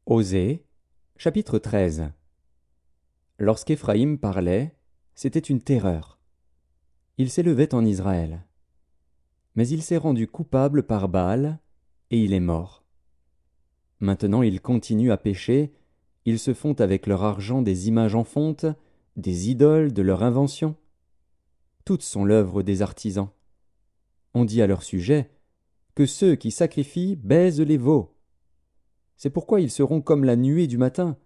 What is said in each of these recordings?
Osée, chapitre 13. Lorsqu'Éphraïm parlait, c'était une terreur. Il s'élevait en Israël. Mais il s'est rendu coupable par Baal, et il est mort. Maintenant ils continuent à pécher, ils se font avec leur argent des images en fonte, des idoles de leur invention. Toutes sont l'œuvre des artisans. On dit à leur sujet que ceux qui sacrifient baisent les veaux. C'est pourquoi ils seront comme la nuée du matin,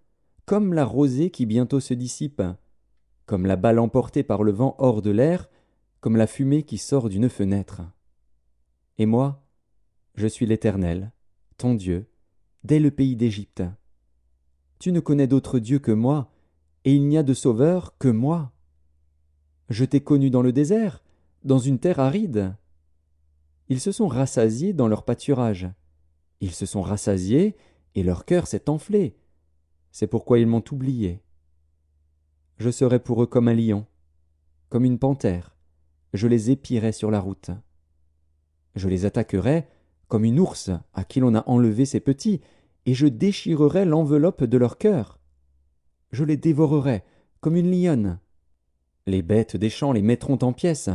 comme la rosée qui bientôt se dissipe, comme la balle emportée par le vent hors de l'air, comme la fumée qui sort d'une fenêtre. Et moi, je suis l'Éternel, ton Dieu, dès le pays d'Égypte. Tu ne connais d'autre Dieu que moi, et il n'y a de sauveur que moi. Je t'ai connu dans le désert, dans une terre aride. Ils se sont rassasiés dans leur pâturage. Ils se sont rassasiés, et leur cœur s'est enflé. C'est pourquoi ils m'ont oublié. Je serai pour eux comme un lion, comme une panthère. Je les épierai sur la route. Je les attaquerai comme une ours à qui l'on a enlevé ses petits, et je déchirerai l'enveloppe de leur cœur. Je les dévorerai comme une lionne. Les bêtes des champs les mettront en pièces.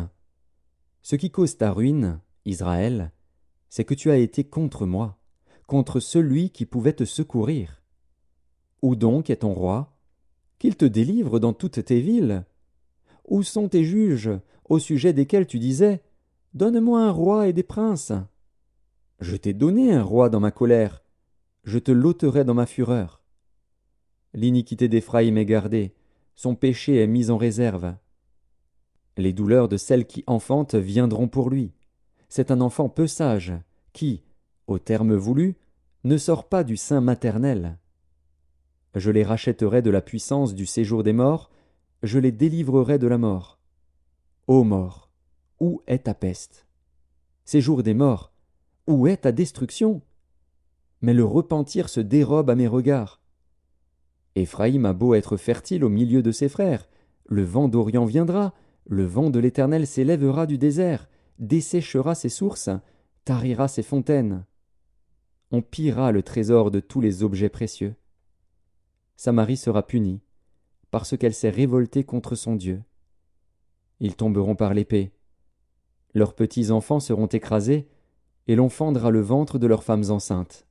Ce qui cause ta ruine, Israël, c'est que tu as été contre moi, contre celui qui pouvait te secourir. Où donc est ton roi? Qu'il te délivre dans toutes tes villes. Où sont tes juges, au sujet desquels tu disais « Donne-moi un roi et des princes » ? Je t'ai donné un roi dans ma colère, je te l'ôterai dans ma fureur. L'iniquité d'Éphraïm est gardée, son péché est mis en réserve. Les douleurs de celle qui enfante viendront pour lui. C'est un enfant peu sage, qui, au terme voulu, ne sort pas du sein maternel. Je les rachèterai de la puissance du séjour des morts, je les délivrerai de la mort. Ô mort, où est ta peste? Séjour des morts, où est ta destruction? Mais le repentir se dérobe à mes regards. Éphraïm a beau être fertile au milieu de ses frères, le vent d'Orient viendra, le vent de l'Éternel s'élèvera du désert, desséchera ses sources, tarira ses fontaines. On pillera le trésor de tous les objets précieux. Samarie sera punie, parce qu'elle s'est révoltée contre son Dieu. Ils tomberont par l'épée. Leurs petits enfants seront écrasés, et l'on fendra le ventre de leurs femmes enceintes.